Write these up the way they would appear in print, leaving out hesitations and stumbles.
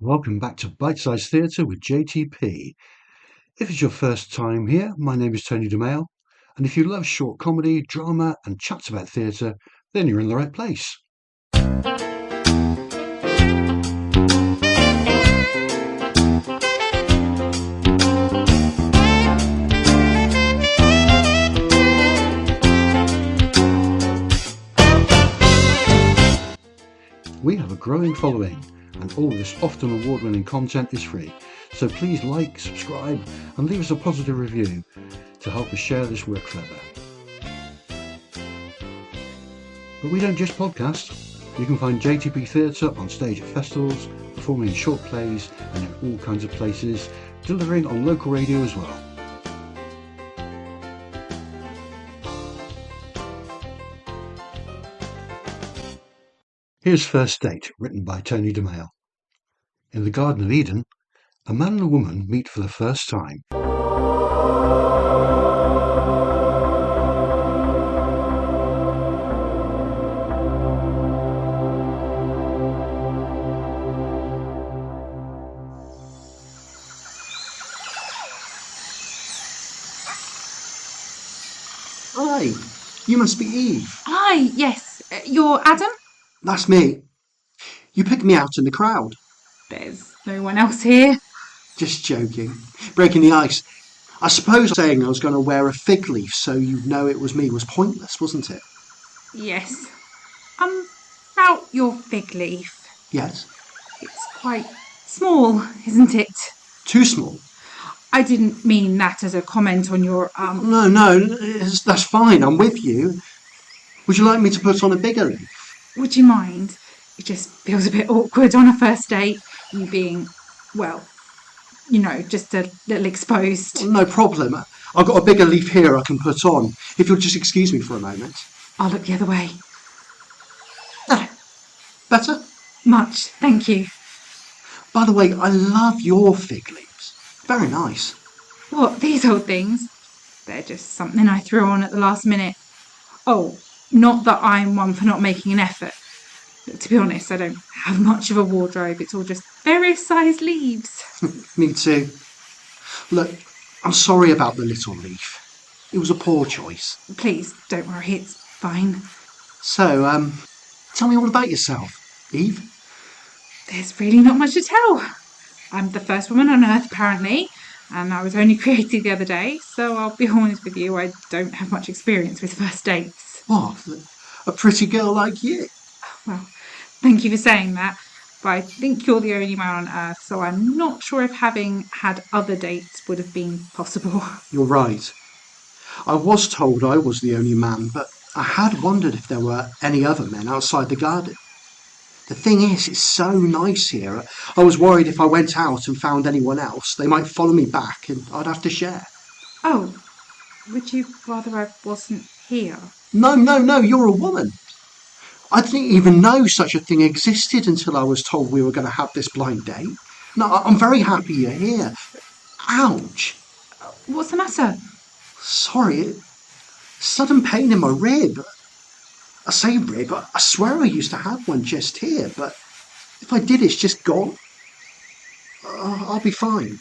Welcome back to Bite-Sized Theatre with JTP. If it's your first time here, my name is Tony Domaille, and if you love short comedy, drama and chats about theatre, then you're in the right place. We have a growing following, and all this often award-winning content is free. So please like, subscribe and leave us a positive review to help us share this work further. But we don't just podcast. You can find JTP Theatre on stage at festivals, performing in short plays and in all kinds of places, delivering on local radio as well. Here's First Date, written by Tony Domaille. In the Garden of Eden, a man and a woman meet for the first time. Hi, you must be Eve. Hi, yes. You're Adam? That's me. You picked me out in the crowd. There's no one else here. Just joking. Breaking the ice. I suppose saying I was going to wear a fig leaf so you'd know it was me was pointless, wasn't it? Yes. About your fig leaf. Yes. It's quite small, isn't it? Too small? I didn't mean that as a comment on your, No, that's fine. I'm with you. Would you like me to put on a bigger leaf? Would you mind? It just feels a bit awkward on a first date. You being, well, just a little exposed. No problem. I've got a bigger leaf here I can put on. If you'll just excuse me for a moment. I'll look the other way. There. Better? Much, thank you. By the way, I love your fig leaves. Very nice. What, these old things? They're just something I threw on at the last minute. Oh, not that I'm one for not making an effort. To be honest, I don't have much of a wardrobe. It's all just various sized leaves. Me too. Look, I'm sorry about the little leaf. It was a poor choice. Please, don't worry, it's fine. So, tell me all about yourself, Eve. There's really not much to tell. I'm the first woman on Earth, apparently, and I was only created the other day, so I'll be honest with you, I don't have much experience with first dates. What? A pretty girl like you? Well, thank you for saying that, but I think you're the only man on Earth, so I'm not sure if having had other dates would have been possible. You're right. I was told I was the only man, but I had wondered if there were any other men outside the garden. The thing is, it's so nice here. I was worried if I went out and found anyone else, they might follow me back and I'd have to share. Oh, would you rather I wasn't here? No, you're a woman. I didn't even know such a thing existed until I was told we were going to have this blind date. No, I'm very happy you're here. Ouch. What's the matter? Sorry, sudden pain in my rib. I say rib, I swear I used to have one just here, but if I did, it's just gone. I'll be fine.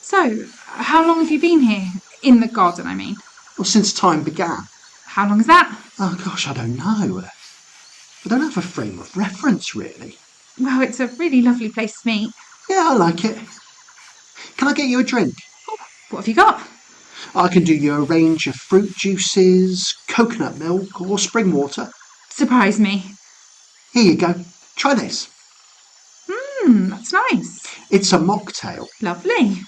So, how long have you been here? In the garden, I mean. Well, since time began. How long is that? Oh gosh, I don't know. I don't have a frame of reference, really. Well, it's a really lovely place to meet. Yeah, I like it. Can I get you a drink? What have you got? I can do you a range of fruit juices, coconut milk or spring water. Surprise me. Here you go. Try this. That's nice. It's a mocktail. Lovely.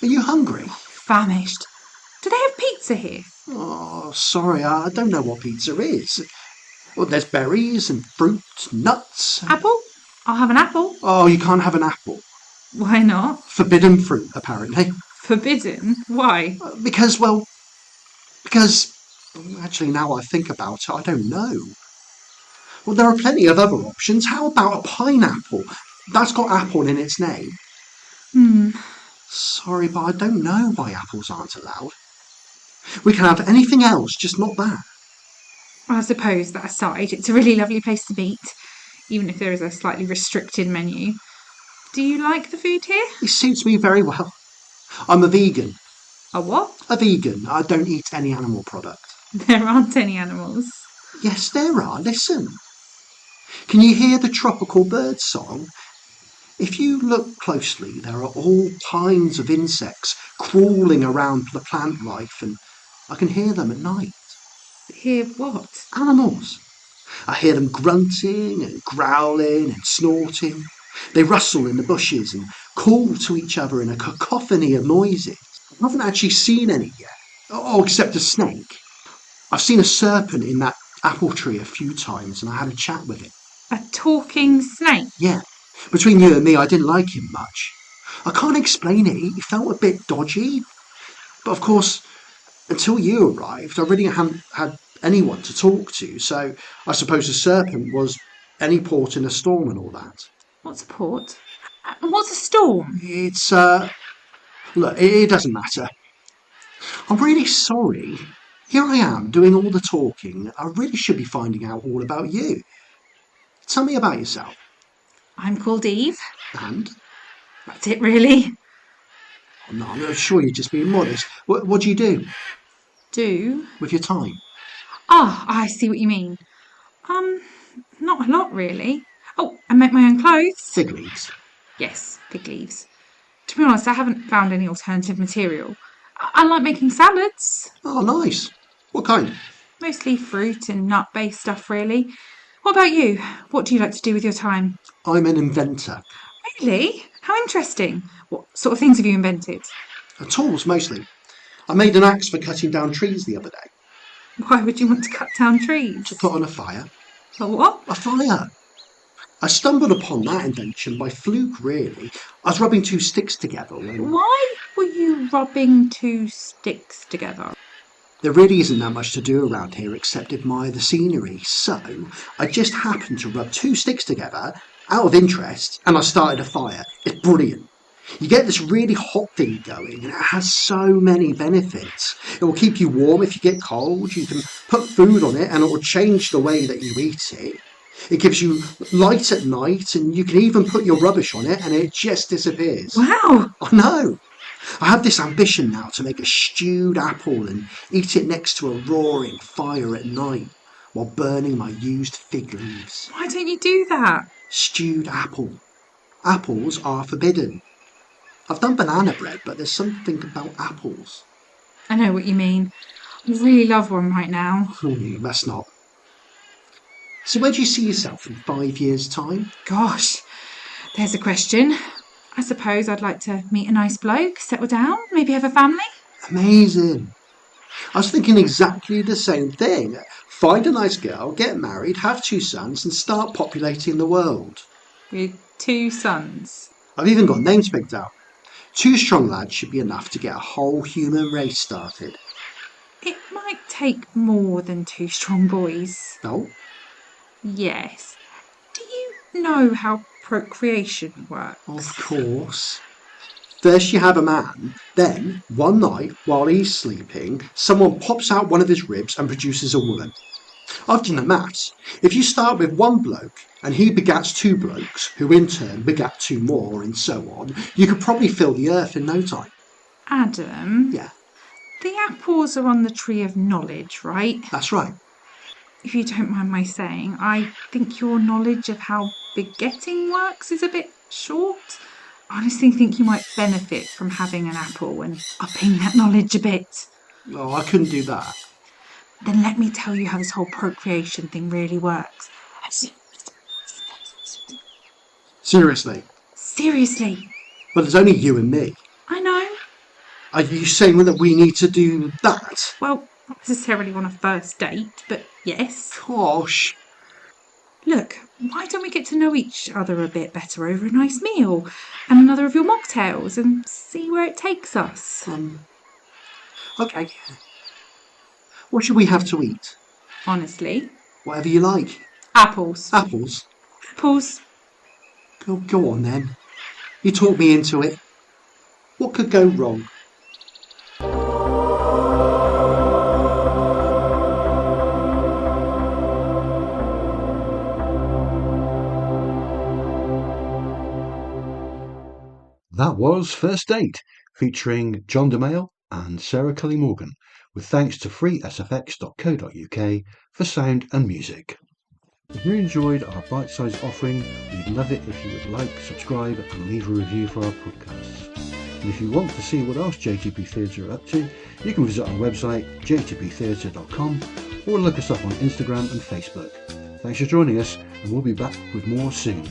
Are you hungry? Famished. Do they have pizza here? Oh, sorry, I don't know what pizza is. Well, there's berries and fruit, nuts. Apple? I'll have an apple. Oh, you can't have an apple. Why not? Forbidden fruit, apparently. Forbidden? Why? Because, actually, now I think about it, I don't know. Well, there are plenty of other options. How about a pineapple? That's got apple in its name. Sorry, but I don't know why apples aren't allowed. We can have anything else, just not that. I suppose that aside, it's a really lovely place to meet, even if there is a slightly restricted menu. Do you like the food here? It suits me very well. I'm a vegan. A what? A vegan. I don't eat any animal product. There aren't any animals. Yes, there are. Listen. Can you hear the tropical bird song? If you look closely, there are all kinds of insects crawling around the plant life, and I can hear them at night. Hear what? Animals. I hear them grunting and growling and snorting. They rustle in the bushes and call to each other in a cacophony of noises. I haven't actually seen any yet. Oh, except a snake. I've seen a serpent in that apple tree a few times, and I had a chat with it. A talking snake? Yeah. Between you and me, I didn't like him much. I can't explain it. He felt a bit dodgy. But of course, until you arrived, I really hadn't had anyone to talk to, so I suppose the serpent was any port in a storm and all that. What's a port? And what's a storm? It's, look, it doesn't matter. I'm really sorry. Here I am, doing all the talking. I really should be finding out all about you. Tell me about yourself. I'm called Eve. And? That's it, really. Oh, no, I'm sure you're just being modest. What do you do? Do? With your time? Ah, I see what you mean. Not a lot, really. Oh, I make my own clothes. Fig leaves. Yes, fig leaves. To be honest, I haven't found any alternative material. I like making salads. Oh, nice. What kind? Mostly fruit and nut-based stuff, really. What about you? What do you like to do with your time? I'm an inventor. Really? How interesting. What sort of things have you invented? Tools, mostly. I made an axe for cutting down trees the other day. Why would you want to cut down trees? To put on a fire. A what? A fire. I stumbled upon that invention by fluke, really. I was rubbing two sticks together and... Why were you rubbing two sticks together? There really isn't that much to do around here except admire the scenery, so I just happened to rub two sticks together out of interest and I started a fire. It's brilliant. You get this really hot thing going and it has so many benefits. It will keep you warm if you get cold, you can put food on it and it will change the way that you eat it. It gives you light at night and you can even put your rubbish on it and it just disappears. Wow! I know. I have this ambition now to make a stewed apple and eat it next to a roaring fire at night while burning my used fig leaves. Why don't you do that? Stewed apple. Apples are forbidden. I've done banana bread, but there's something about apples. I know what you mean. I really love one right now. That's not. So where do you see yourself in 5 years' time? Gosh, there's a question. I suppose I'd like to meet a nice bloke, settle down, maybe have a family. Amazing. I was thinking exactly the same thing. Find a nice girl, get married, have 2 sons and start populating the world. With 2 sons. I've even got names picked out. 2 strong lads should be enough to get a whole human race started. It might take more than 2 strong boys. No? Yes. Do you know how procreation works? Of course. First you have a man, then, one night, while he's sleeping, someone pops out one of his ribs and produces a woman. I've done the maths. If you start with one bloke, and he begats 2 blokes, who in turn begat 2 more, and so on, you could probably fill the earth in no time. Adam? Yeah. The apples are on the tree of knowledge, right? That's right. If you don't mind my saying, I think your knowledge of how begetting works is a bit short. I honestly think you might benefit from having an apple and upping that knowledge a bit. Oh, I couldn't do that. Then let me tell you how this whole procreation thing really works. Seriously. Seriously. But there's only you and me. I know. Are you saying that we need to do that? Well, not necessarily on a first date, but yes. Gosh. Look, why don't we get to know each other a bit better over a nice meal and another of your mocktails and see where it takes us? Okay. What should we have to eat? Honestly. Whatever you like. Apples. Apples? Apples. Go on then. You talked me into it. What could go wrong? That was First Date, featuring John Domaille and Sarah Cully Morgan, with thanks to freesfx.co.uk for sound and music. If you enjoyed our bite-sized offering, we'd love it if you would like, subscribe and leave a review for our podcasts. And if you want to see what else JTP Theatre are up to, you can visit our website jtptheatre.com or look us up on Instagram and Facebook. Thanks for joining us, and we'll be back with more soon.